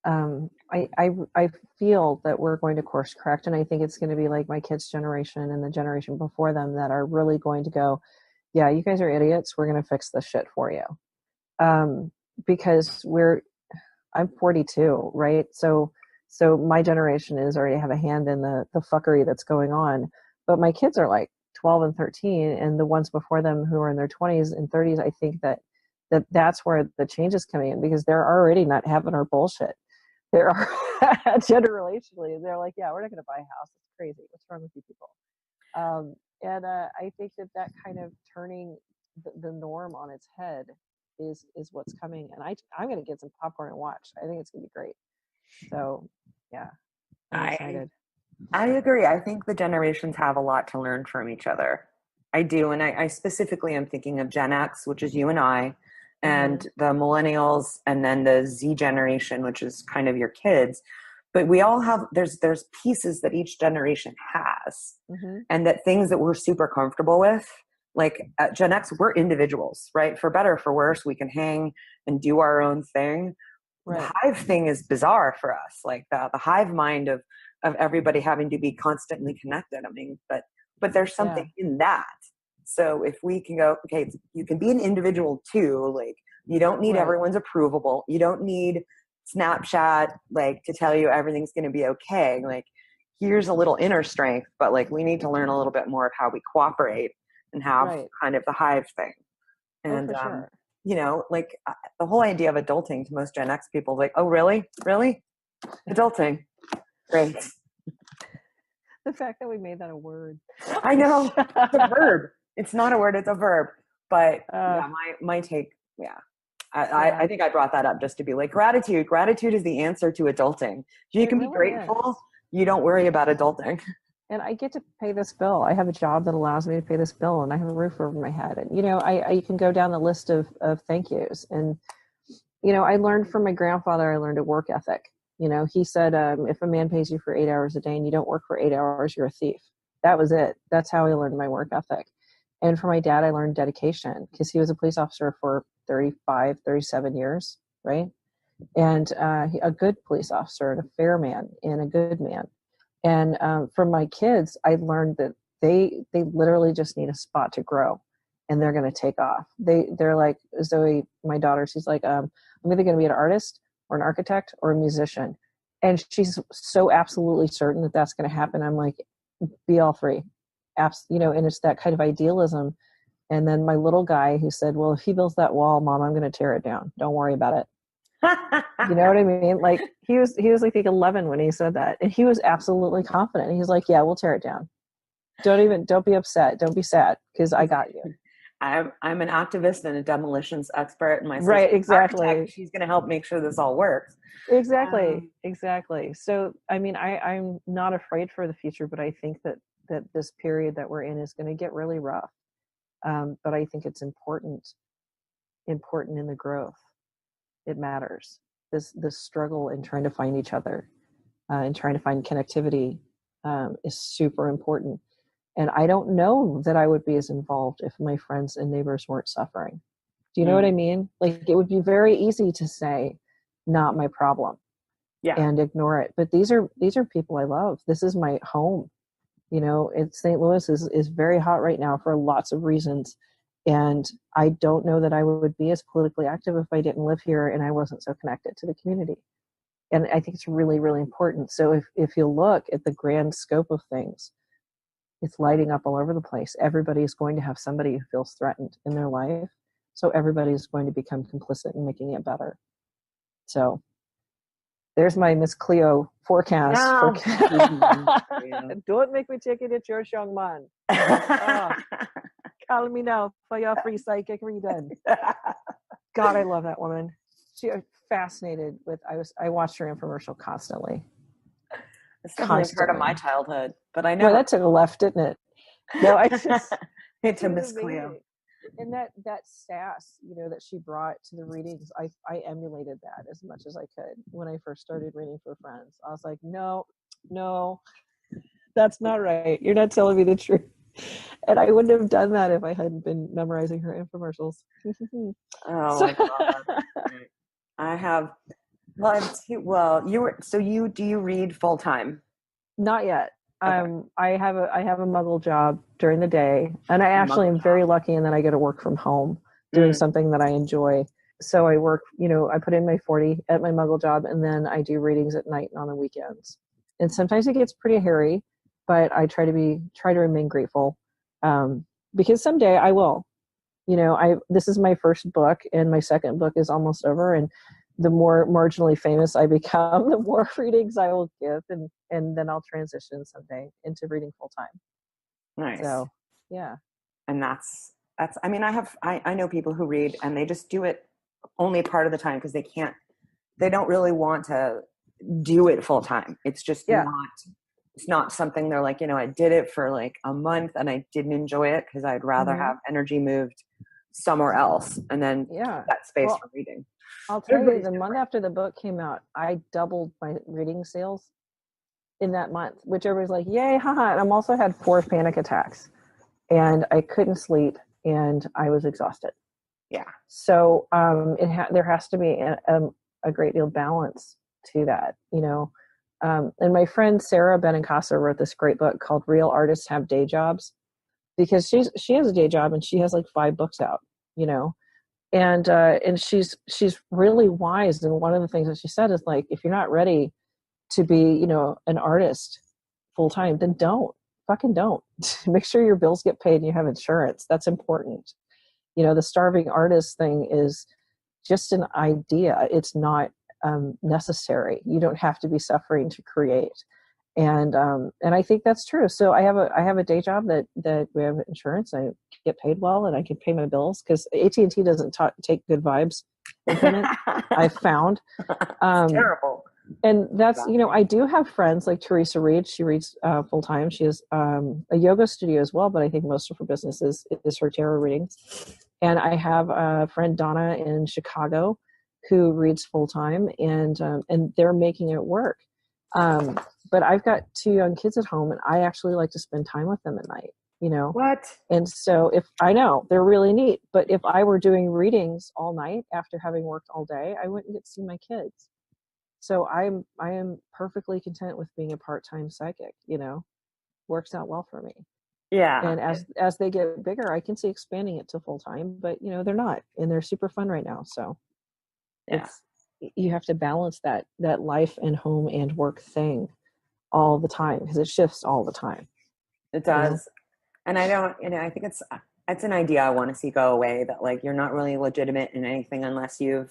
I feel that we're going to course correct, and I think it's going to be like my kids' generation and the generation before them that are really going to go, yeah, you guys are idiots. We're going to fix this shit for you. Because I'm 42, right? So my generation is already have a hand in the fuckery that's going on, but my kids are like 12 and 13, and the ones before them who are in their 20s and 30s, I think that's where the change is coming in, because they're already not having our bullshit. There are generationally, they're like, yeah, we're not going to buy a house. It's crazy. What's wrong with you people? And I think that kind of turning the norm on its head is what's coming. And I'm going to get some popcorn and watch. I think it's going to be great. So, yeah, I'm excited. I agree. I think the generations have a lot to learn from each other. I do. And I specifically am thinking of Gen X, which is you and I, and the millennials, and then the Z generation, which is kind of your kids. But we all have, there's pieces that each generation has, and that things that we're super comfortable with. Like at Gen X, we're individuals, right? For better or for worse, we can hang and do our own thing. Right. The hive thing is bizarre for us, like the hive mind of everybody having to be constantly connected. I mean, but there's something in that. So if we can go, okay, you can be an individual too. Like you don't need everyone's approval. You don't need Snapchat like to tell you everything's going to be okay. Like here's a little inner strength, but like we need to learn a little bit more of how we cooperate and have kind of the hive thing. And like the whole idea of adulting to most Gen X people is like, oh really adulting, great. The fact that we made that a word. I know. It's a verb. It's not a word, it's a verb. But my take, I think I brought that up just to be like gratitude. Gratitude is the answer to adulting. You can be grateful. You don't worry about adulting. And I get to pay this bill. I have a job that allows me to pay this bill, and I have a roof over my head. And, I can go down the list of thank yous. And, I learned from my grandfather, I learned a work ethic. He said, if a man pays you for 8 hours a day and you don't work for 8 hours, you're a thief. That was it. That's how I learned my work ethic. And for my dad, I learned dedication, because he was a police officer for 35, 37 years, right? And a good police officer and a fair man and a good man. And from my kids, I learned that they literally just need a spot to grow, and they're going to take off. They're like, Zoe, my daughter, she's like, I'm either going to be an artist or an architect or a musician. And she's so absolutely certain that that's going to happen. I'm like, be all three. And it's that kind of idealism. And then my little guy who said, well, if he builds that wall, Mom, I'm going to tear it down. Don't worry about it. You know what I mean? Like he was like 11 when he said that, and he was absolutely confident. He's like, yeah, we'll tear it down. Don't be upset. Don't be sad, because I got you. I'm an activist and a demolitions expert, and my sister's right, exactly. Architect. She's going to help make sure this all works. Exactly. So, I mean, I'm not afraid for the future, but I think that this period that we're in is going to get really rough. But I think it's important in the growth. It matters. This struggle in trying to find each other, and trying to find connectivity, is super important. And I don't know that I would be as involved if my friends and neighbors weren't suffering. Do you know what I mean? Like, it would be very easy to say, not my problem and ignore it. But these are people I love. This is my home. You know, St. Louis is very hot right now for lots of reasons. And I don't know that I would be as politically active if I didn't live here and I wasn't so connected to the community. And I think it's really, really important. So if you look at the grand scope of things, it's lighting up all over the place. Everybody is going to have somebody who feels threatened in their life. So everybody is going to become complicit in making it better. So there's my Miss Cleo forecast. Don't make me take it at your young man. Call me now for your free psychic reading. God, I love that woman. She fascinated with. I watched her infomercial constantly. It's definitely part of my childhood, but I know well, that took a left, didn't it? No, I just into Miss Cleo. And that sass, you know, that she brought to the readings, I emulated that as much as I could when I first started reading for friends. I was like, no, that's not right. You're not telling me the truth. And I wouldn't have done that if I hadn't been memorizing her infomercials. My God. I have. Well, do you read full time? Not yet. Okay. I have a muggle job during the day, and I actually am very lucky in that I get to work from home doing something that I enjoy. So I work, you know, I put in my 40 at my muggle job, and then I do readings at night and on the weekends. And sometimes it gets pretty hairy, but I try to remain grateful, because someday I will. You know, this is my first book, and my second book is almost over, and the more marginally famous I become, the more readings I will give, and then I'll transition someday into reading full time. Nice. So, yeah. And that's. I mean, I know people who read and they just do it only part of the time because they don't really want to do it full time. It's just it's not something they're like, you know, I did it for like a month and I didn't enjoy it because I'd rather have energy moved somewhere else and then that space for reading. I'll tell you, the month after the book came out, I doubled my reading sales in that month, which everybody's like, yay, haha. And I also had 4 panic attacks and I couldn't sleep and I was exhausted. Yeah. So there has to be a great deal of balance to that, you know. And my friend Sarah Benincasa wrote this great book called Real Artists Have Day Jobs, because she has a day job and she has like 5 books out, you know. And she's really wise. And one of the things that she said is like, if you're not ready to be, you know, an artist full time, then fucking don't. Make sure your bills get paid and you have insurance. That's important. You know, the starving artist thing is just an idea. It's not necessary. You don't have to be suffering to create. And I think that's true. So I have a day job that we have insurance. I get paid well, and I can pay my bills because AT&T doesn't take good vibes in payment. I've found terrible. And that's, you know, I do have friends like Teresa Reed. She reads full time. She has a yoga studio as well, but I think most of her business is her tarot readings. And I have a friend, Donna, in Chicago, who reads full time, and they're making it work. But I've got 2 young kids at home, and I actually like to spend time with them at night, you know. What? And so I know they're really neat, but if I were doing readings all night after having worked all day, I wouldn't get to see my kids. So I am perfectly content with being a part-time psychic, you know. Works out well for me. Yeah. And as they get bigger, I can see expanding it to full time, but you know, they're not, and they're super fun right now. So you have to balance that life and home and work thing all the time, because it shifts all the time. It does. You know? And I don't, you know, I think it's an idea I want to see go away, that like you're not really legitimate in anything unless you've,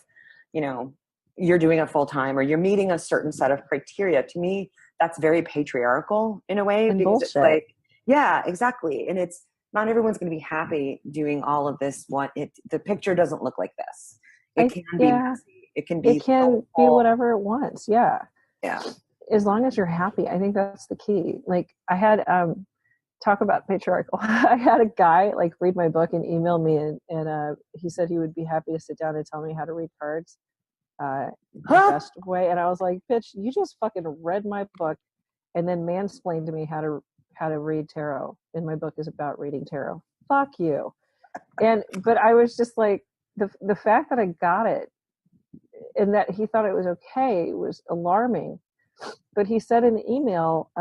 you know, you're doing it full time or you're meeting a certain set of criteria. To me, that's very patriarchal in a way, and because bullshit. It's like, yeah, exactly. And it's not everyone's going to be happy doing all of this. The picture doesn't look like this. It can be messy. It can be whatever it wants. Yeah. Yeah. As long as you're happy. I think that's the key. Like I had, talk about patriarchal. I had a guy like read my book and email me, and he said he would be happy to sit down and tell me how to read cards the best way. And I was like, bitch, you just fucking read my book and then mansplained to me how to read tarot. And my book is about reading tarot. Fuck you. But I was just like, the fact that I got it and that he thought it was okay. It was alarming. But he said in the email,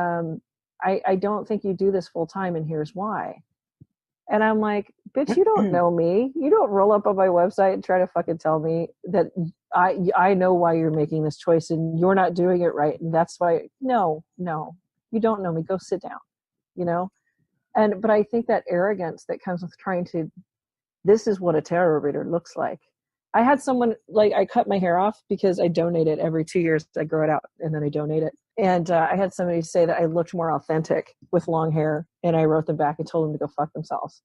I don't think you do this full time, and here's why. And I'm like, bitch, you don't know me. You don't roll up on my website and try to fucking tell me that I know why you're making this choice and you're not doing it right. And that's why, no, you don't know me. Go sit down, you know? But I think that arrogance that comes with trying to, this is what a tarot reader looks like. I had someone, like, I cut my hair off because I donate it every 2 years. I grow it out and then I donate it. And I had somebody say that I looked more authentic with long hair, and I wrote them back and told them to go fuck themselves.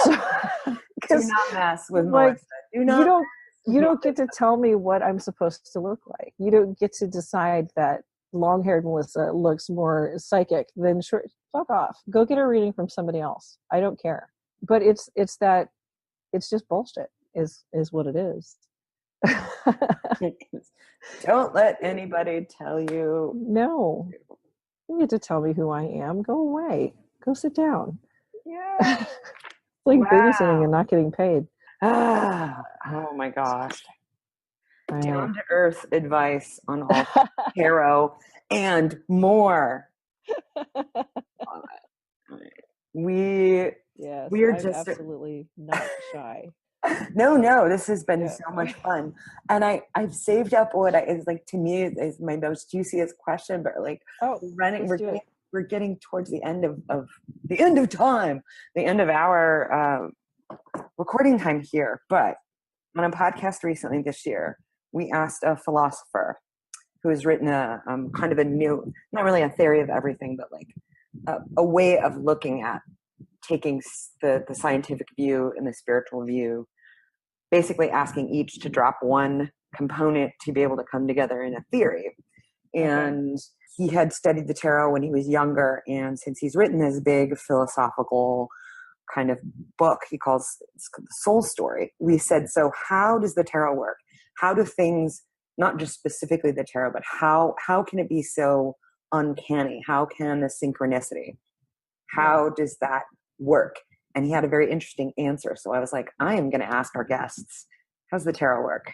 So, do not mess with like, Melissa. You don't get to tell me what I'm supposed to look like. You don't get to decide that long-haired Melissa looks more psychic than short. Fuck off. Go get a reading from somebody else. I don't care. But it's just bullshit is what it is. Don't let anybody tell you. No. You get to tell me who I am. Go away. Go sit down. Yeah. Like babysitting and not getting paid. Oh my gosh. Down to earth advice on all tarot and more. We're I'm just absolutely not shy. No, this has been so much fun. And I've saved up what is like, to me, is my most juiciest question, but like, we're getting towards the end of the end of time, the end of our recording time here. But on a podcast recently this year, we asked a philosopher who has written a kind of a new, not really a theory of everything, but like a way of looking at taking the scientific view and the spiritual view, basically asking each to drop one component to be able to come together in a theory. And he had studied the tarot when he was younger, and since he's written this big philosophical kind of book he calls the Soul Story, we said, so how does the tarot work? How do things, not just specifically the tarot, but how can it be so uncanny? How can the synchronicity, how does that work? And he had a very interesting answer. So I was like, I am going to ask our guests, how's the tarot work?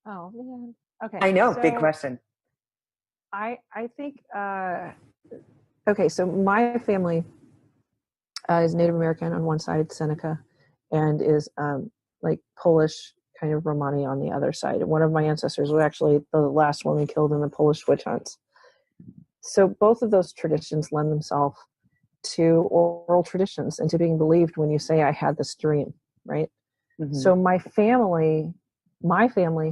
Oh, man. Okay. I know, big question. I think, okay, so my family is Native American on one side, Seneca, and is like Polish, kind of Romani on the other side. And one of my ancestors was actually the last one we killed in the Polish witch hunts. So both of those traditions lend themselves to oral traditions and to being believed when you say, I had this dream, right? Mm-hmm. So my family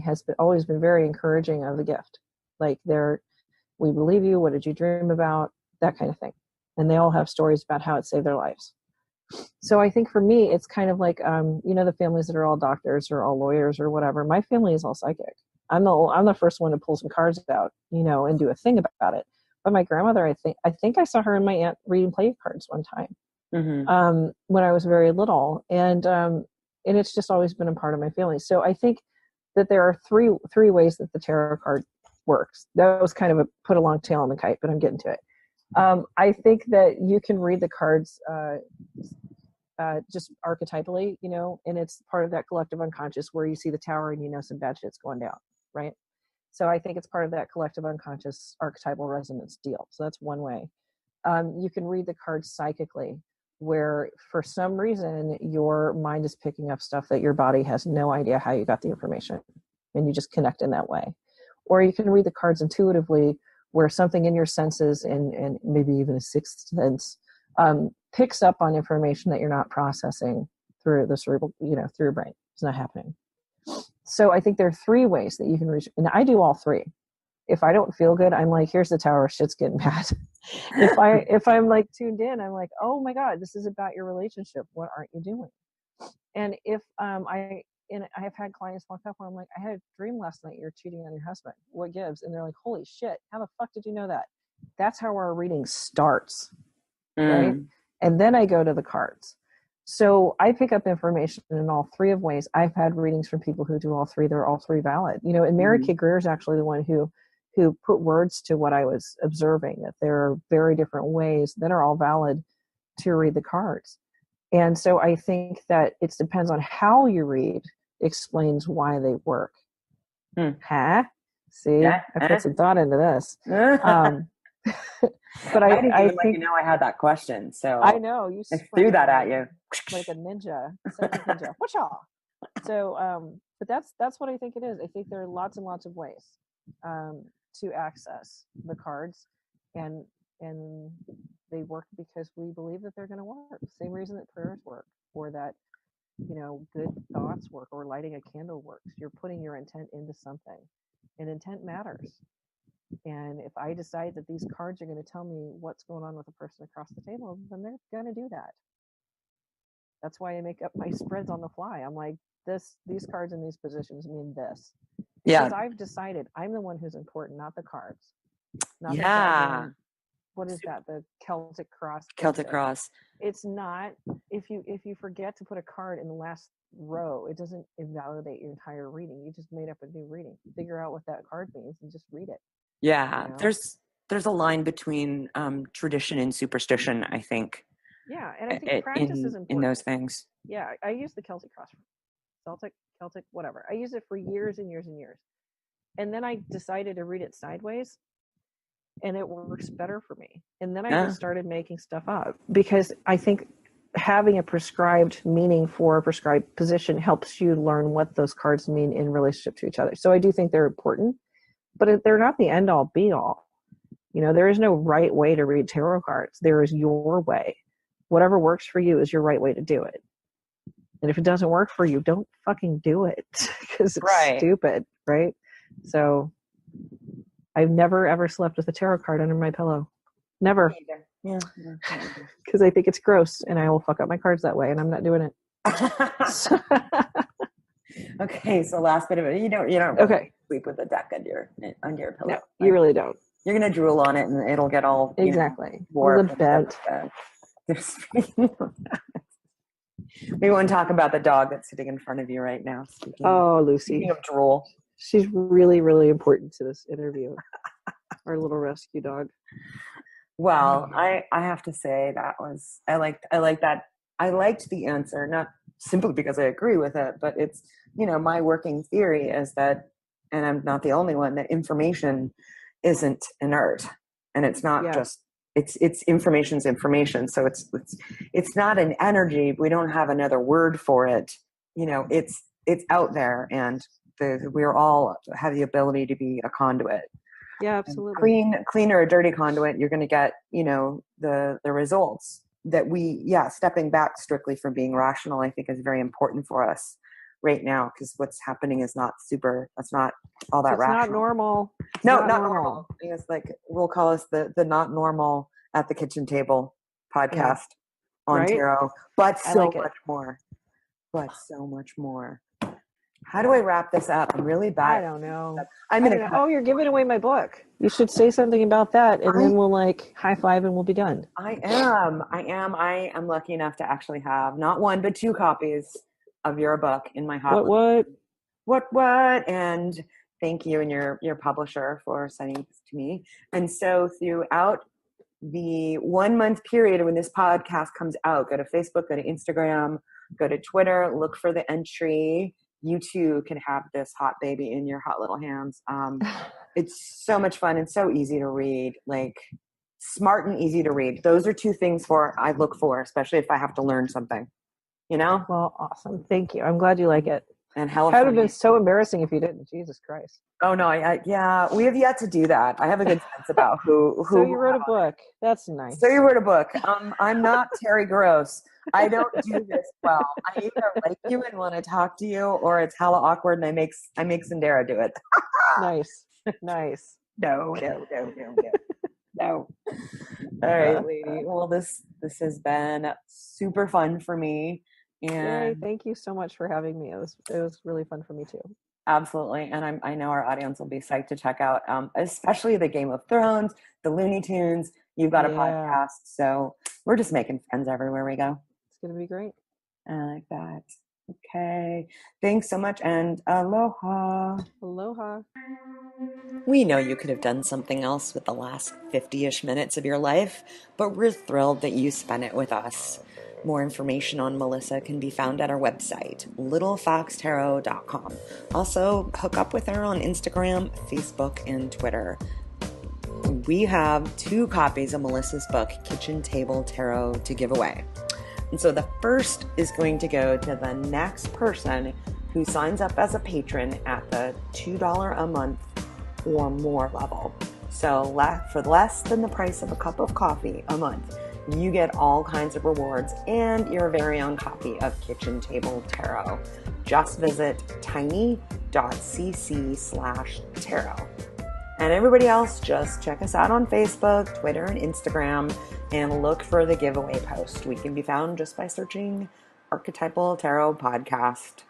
has always been very encouraging of the gift. Like, we believe you, what did you dream about? That kind of thing. And they all have stories about how it saved their lives. So I think for me, it's kind of like, the families that are all doctors or all lawyers or whatever. My family is all psychic. I'm the first one to pull some cards out, and do a thing about it. But my grandmother, I think I saw her and my aunt reading play cards one time, mm-hmm. When I was very little, and it's just always been a part of my family. So I think that there are three ways that the tarot card works. That was kind of put a long tail on the kite, but I'm getting to it. I think that you can read the cards just archetypally, and it's part of that collective unconscious where you see the tower and some bad shit's going down, right? So I think it's part of that collective unconscious archetypal resonance deal. So that's one way. You can read the cards psychically, where for some reason your mind is picking up stuff that your body has no idea how you got the information, and you just connect in that way. Or you can read the cards intuitively, where something in your senses and maybe even a sixth sense picks up on information that you're not processing through the cerebral, through your brain. It's not happening. So I think there are three ways that you can reach, and I do all three. If I don't feel good, I'm like, here's the tower, shit's getting bad. If I'm like tuned in, I'm like, oh my God, this is about your relationship. What aren't you doing? And if I have had clients walk up where I'm like, I had a dream last night, you're cheating on your husband. What gives? And they're like, holy shit, how the fuck did you know that? That's how our reading starts, right? And then I go to the cards. So I pick up information in all three of ways. I've had readings from people who do all three. They're all three valid. And Mary Kay Greer is actually the one who put words to what I was observing, that there are very different ways that are all valid to read the cards. And so I think that it depends on how you read, explains why they work. Huh? See, Yeah. I put some thought into this. But I didn't I even let think you know I had that question, so I know you I sprung threw it that on at me you. like a ninja, psychic ninja. Whatcha? So, but that's what I think it is. I think there are lots and lots of ways to access the cards, and they work because we believe that they're going to work. Same reason that prayers work, or that good thoughts work, or lighting a candle works. You're putting your intent into something, and intent matters. And if I decide that these cards are going to tell me what's going on with the person across the table, then they're going to do that. That's why I make up my spreads on the fly. I'm like, these cards in these positions mean this. Because I've decided I'm the one who's important, not the cards. Not the what is that? The Celtic Cross. Celtic Cross. It's not. If you forget to put a card in the last row, it doesn't invalidate your entire reading. You just made up a new reading. Figure out what that card means and just read it. Yeah, there's a line between tradition and superstition, I think. Yeah, and I think practice is important in those things. Yeah, I use the Celtic Cross, Celtic, whatever. I used it for years and years and years, and then I decided to read it sideways, and it works better for me. And then I just started making stuff up because I think having a prescribed meaning for a prescribed position helps you learn what those cards mean in relationship to each other. So I do think they're important, but they're not the end all be all. There is no right way to read tarot cards. There is your way. Whatever works for you is your right way to do it. And if it doesn't work for you, don't fucking do it because it's stupid, right? So I've never, ever slept with a tarot card under my pillow. Never. Yeah. Because I think it's gross and I will fuck up my cards that way and I'm not doing it. Okay, so last bit of it. You don't sleep with a deck under your pillow. No, you really don't. You're going to drool on it and it'll get all warped. Bent. We won't talk about the dog that's sitting in front of you right now. Lucy. Speaking of drool. She's really, really important to this interview. Our little rescue dog. Well, I have to say that was I liked that. I liked the answer, not simply because I agree with it, but it's my working theory is that, and I'm not the only one, that information isn't inert, and it's not just it's information's information. So it's not an energy. We don't have another word for it. It's out there, and we're all have the ability to be a conduit. Yeah, absolutely. Clean or a dirty conduit, you're going to get the results that stepping back strictly from being rational, I think, is very important for us right now, because what's happening is that's not all that rational. It's not normal. Not normal. It's like we'll call us the not normal at the kitchen table podcast on tarot, but so much more. How do I wrap this up? I'm really bad. I don't know. Oh, you're giving away my book. You should say something about that, and then we'll high five and we'll be done. I am lucky enough to actually have not one but two copies of your book in my hot. What? And thank you and your publisher for sending this to me. And so throughout the 1 month period when this podcast comes out, go to Facebook, go to Instagram, go to Twitter, look for the entry. You too can have this hot baby in your hot little hands. It's so much fun and so easy to read, like smart and easy to read. Those are two things I look for, especially if I have to learn something, Well, awesome. Thank you. I'm glad you like it. And hell, it would have been so embarrassing if you didn't. Jesus Christ. Oh no, we have yet to do that. I have a good sense about who. So you wrote a book. That's nice. So you wrote a book. I'm not Terry Gross. I don't do this well. I either like you and want to talk to you, or it's hella awkward, and I make Sandera do it. Nice. No. All right, lady. Well, this has been super fun for me. And thank you so much for having me. It was really fun for me too. Absolutely. And I know our audience will be psyched to check out, especially the Game of Thrones, the Looney Tunes. You've got a podcast. So we're just making friends everywhere we go. It's going to be great. I like that. Okay. Thanks so much. And aloha. Aloha. We know you could have done something else with the last 50-ish minutes of your life, but we're thrilled that you spent it with us. More information on Melissa can be found at our website, littlefoxtarot.com. Also, hook up with her on Instagram, Facebook, and Twitter. We have 2 copies of Melissa's book, Kitchen Table Tarot, to give away. And so the first is going to go to the next person who signs up as a patron at the $2 a month or more level. So for less than the price of a cup of coffee a month, you get all kinds of rewards and your very own copy of Kitchen Table Tarot. Just visit tiny.cc/tarot. And everybody else, just check us out on Facebook, Twitter, and Instagram, and look for the giveaway post. We can be found just by searching Archetypal Tarot Podcast.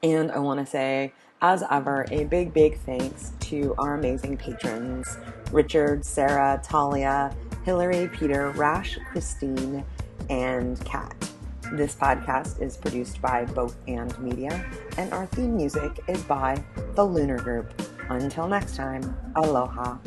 And I want to say, as ever, a big, big thanks to our amazing patrons, Richard, Sarah, Talia, Hillary, Peter, Rash, Christine, and Kat. This podcast is produced by Both And Media, and our theme music is by The Lunar Group. Until next time, aloha.